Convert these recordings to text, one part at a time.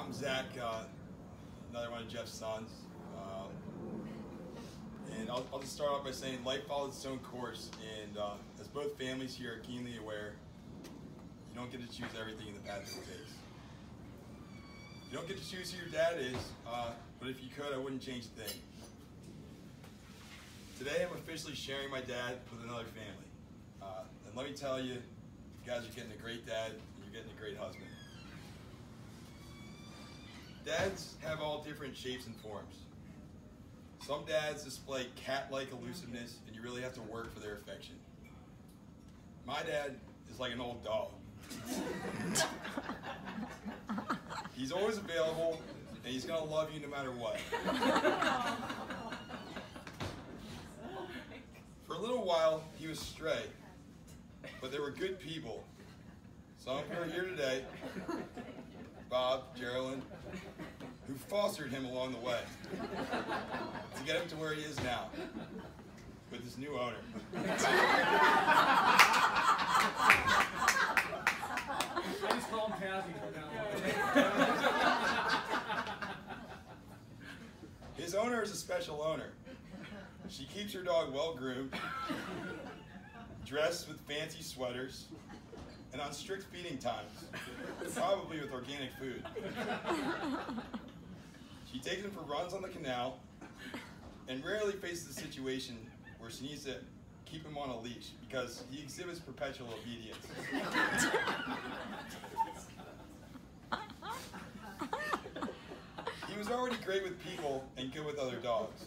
I'm Zach, another one of Jeff's sons. And I'll just start off by saying life follows its own course, and as both families here are keenly aware, you don't get to choose everything in the path it takes. You don't get to choose who your dad is, but if you could, I wouldn't change a thing. Today I'm officially sharing my dad with another family. And let me tell you, you guys are getting a great dad, and you're getting a great husband. Dads have all different shapes and forms. Some dads display cat-like elusiveness, and you really have to work for their affection. My dad is like an old dog. He's always available, and he's going to love you no matter what. For a little while, he was stray, but there were good people. Some of you are here today, Bob, Geraldine, who fostered him along the way to get him to where he is now, with his new owner. I just call him Tazzy from now on. His owner is a special owner. She keeps her dog well groomed, dressed with fancy sweaters, and on strict feeding times, probably with organic food. She takes him for runs on the canal and rarely faces a situation where she needs to keep him on a leash because he exhibits perpetual obedience. He was already great with people and good with other dogs.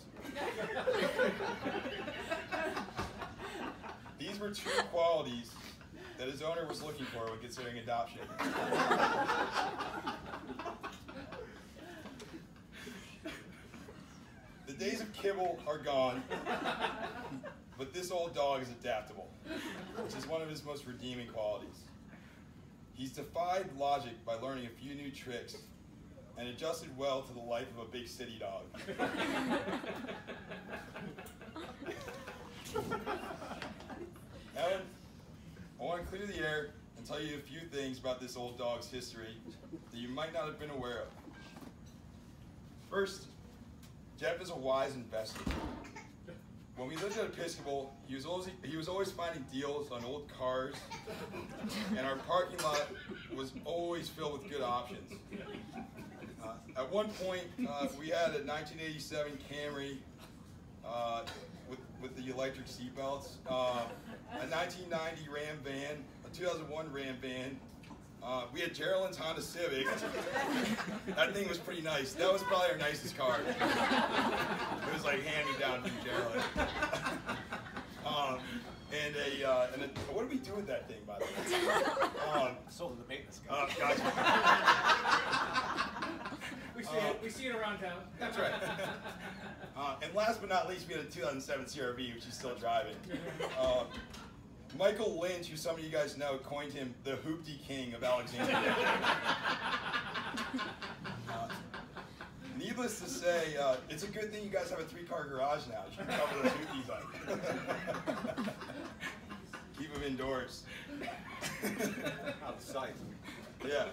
These were true qualities that his owner was looking for when considering adoption. The days of kibble are gone, but this old dog is adaptable, which is one of his most redeeming qualities. He's defied logic by learning a few new tricks and adjusted well to the life of a big city dog. Ellen, I want to clear the air and tell you a few things about this old dog's history that you might not have been aware of. First, Jeff is a wise investor. When we lived at Episcopal, he was always finding deals on old cars, and our parking lot was always filled with good options. At one point, we had a 1987 Camry with the electric seatbelts, a 1990 Ram van, a 2001 Ram van. We had Geraldine's Honda Civic. That thing was pretty nice. That was probably our nicest car. It was like hand-me-down from Geraldine. And what did we do with that thing, by the way? Sold to the maintenance guy. Gotcha. We see it around town. That's right. And last but not least, we had a 2007 CRV, which he's still driving. Michael Lynch, who some of you guys know, coined him the Hoopty King of Alexandria. Needless to say, it's a good thing you guys have a 3-car garage now. You can cover those hoopties on. Keep them indoors. Out of sight. Yeah.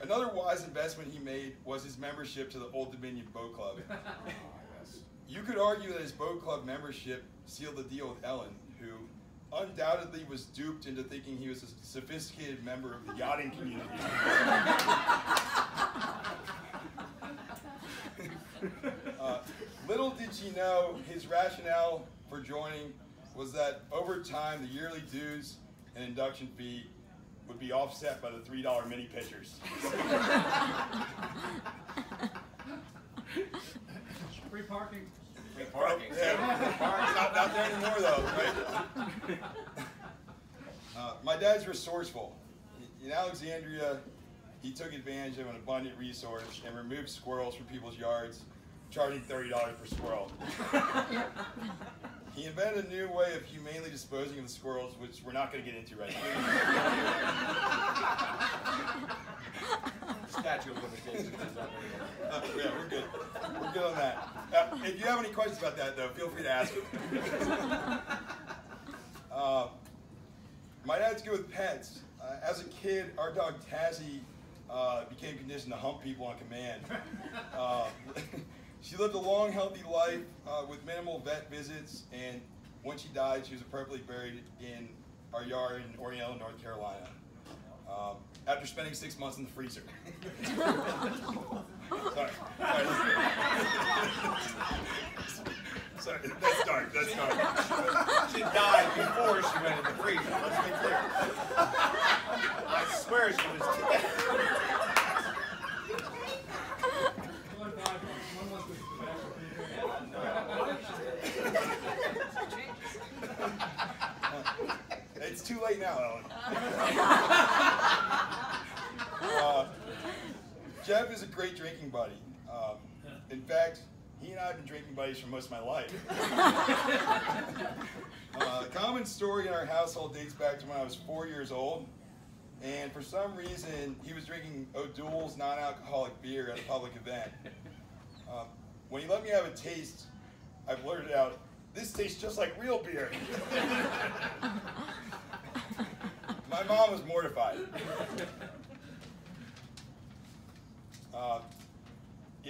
Another wise investment he made was his membership to the Old Dominion Boat Club. You could argue that his boat club membership sealed the deal with Ellen, who undoubtedly was duped into thinking he was a sophisticated member of the yachting community. Little did she know his rationale for joining was that over time the yearly dues and induction fee would be offset by the $3 mini pitchers. Free parking. Free parking. Yeah, not there anymore though, right? My dad's resourceful. In Alexandria, he took advantage of an abundant resource and removed squirrels from people's yards, charging $30 per squirrel. He invented a new way of humanely disposing of the squirrels, which we're not going to get into right now. Statute of limitations is up there. Yeah, we're good. We're good on that. If you have any questions about that, though, feel free to ask them. My dad's good with pets. As a kid, our dog Tazzy became conditioned to hump people on command. She lived a long, healthy life with minimal vet visits, and when she died, she was appropriately buried in our yard in Oriental, North Carolina, after spending 6 months in the freezer. Sorry. Sorry, that's dark, that's dark. She died before she went in the freezer, let's be clear. I swear she was dead. It's too late now, Ellen. Jeff is a great drinking buddy. In fact, he and I have been drinking buddies for most of my life. A common story in our household dates back to when I was 4 years old, and for some reason, he was drinking O'Doul's non-alcoholic beer at a public event. When he let me have a taste, I blurted out, "This tastes just like real beer." My mom was mortified.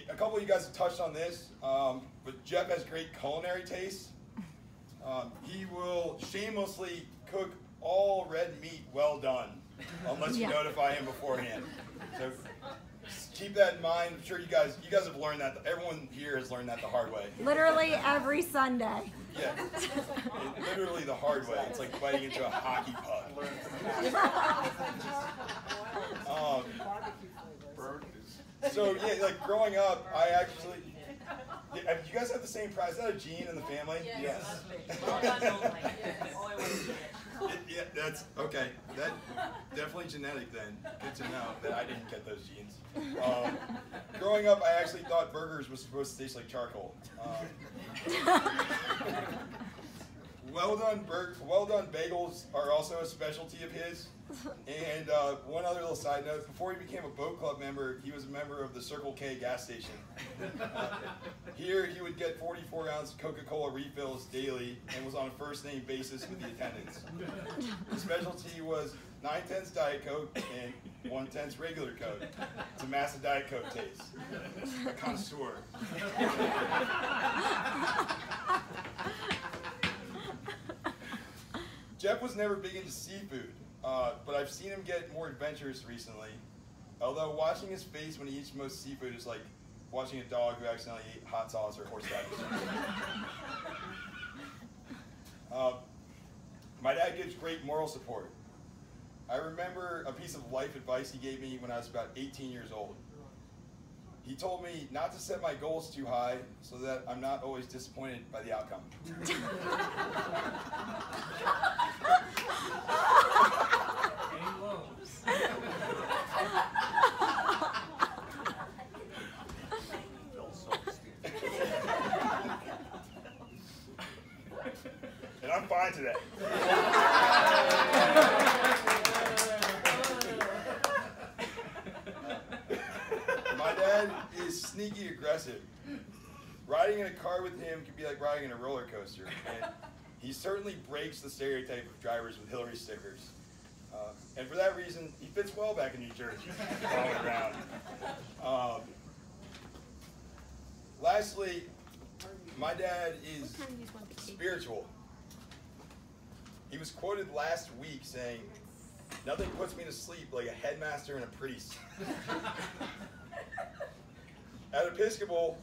A couple of you guys have touched on this, but Jeff has great culinary taste. He will shamelessly cook all red meat well done, unless you notify him beforehand. So keep that in mind. I'm sure you guys have learned that. Everyone here has learned that the hard way. Literally every Sunday. Yeah, literally the hard way. It's like biting into a hockey puck. So yeah, like growing up, I actually. You guys have the same prize. Is that a gene in the family? Yes. Yeah, that's okay. That definitely genetic then. Good to know that I didn't get those genes. Growing up, I actually thought burgers was supposed to taste like charcoal. Well done bagels are also a specialty of his. And one other little side note, before he became a boat club member, he was a member of the Circle K gas station. Here he would get 44-ounce Coca-Cola refills daily and was on a first-name basis with the attendants. His specialty was 9/10 Diet Coke and 1/10 regular Coke to match the Diet Coke taste. A connoisseur. Jeff was never big into seafood, but I've seen him get more adventurous recently. Although watching his face when he eats most seafood is like watching a dog who accidentally ate hot sauce or horseradish. My dad gives great moral support. I remember a piece of life advice he gave me when I was about 18 years old. He told me not to set my goals too high so that I'm not always disappointed by the outcome. And I'm fine today. My dad is sneaky aggressive. Riding in a car with him can be like riding in a roller coaster. And he certainly breaks the stereotype of drivers with Hillary stickers. And for that reason, he fits well back in New Jersey, all around. Lastly, my dad is spiritual. He was quoted last week saying, "Nothing puts me to sleep like a headmaster and a priest." At Episcopal,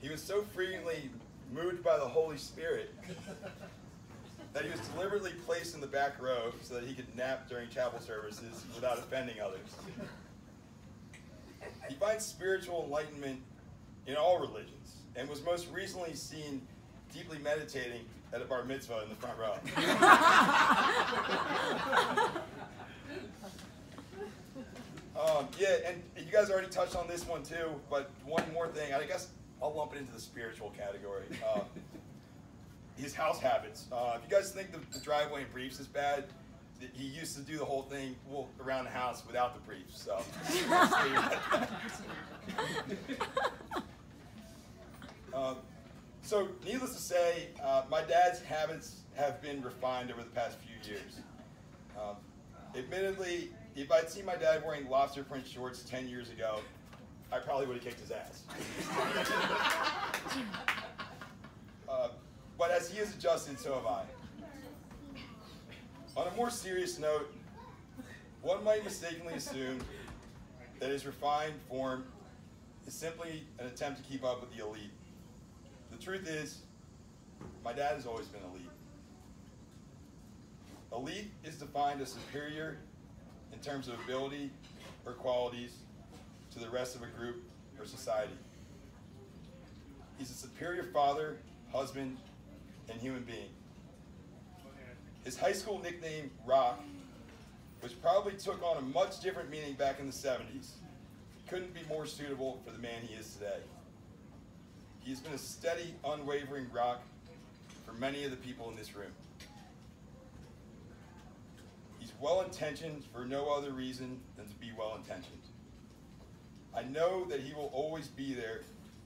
he was so frequently moved by the Holy Spirit that he was deliberately placed in the back row so that he could nap during chapel services without offending others. He finds spiritual enlightenment in all religions and was most recently seen deeply meditating at a bar mitzvah in the front row. Yeah, and you guys already touched on this one too, but one more thing, I guess I'll lump it into the spiritual category. His house habits. If you guys think the driveway in briefs is bad, he used to do the whole thing around the house without the briefs. So, so needless to say, my dad's habits have been refined over the past few years. Admittedly, if I'd seen my dad wearing lobster print shorts 10 years ago, I probably would have kicked his ass. But as he has adjusted, so have I. On a more serious note, one might mistakenly assume that his refined form is simply an attempt to keep up with the elite. The truth is, my dad has always been elite. Elite is defined as superior in terms of ability or qualities to the rest of a group or society. He's a superior father, husband, and human being. His high school nickname, Rock, which probably took on a much different meaning back in the 70s, couldn't be more suitable for the man he is today. He's been a steady, unwavering rock for many of the people in this room. He's well-intentioned for no other reason than to be well-intentioned. I know that he will always be there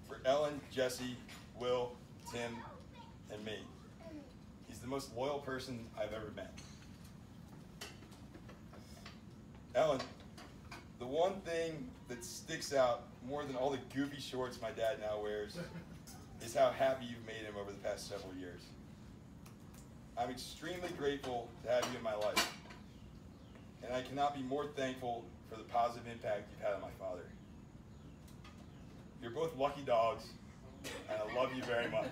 for Ellen, Jesse, Will, Tim, and me. He's the most loyal person I've ever met. Ellen, the one thing that sticks out more than all the goofy shorts my dad now wears is how happy you've made him over the past several years. I'm extremely grateful to have you in my life, and I cannot be more thankful for the positive impact you've had on my father. You're both lucky dogs, and I love you very much.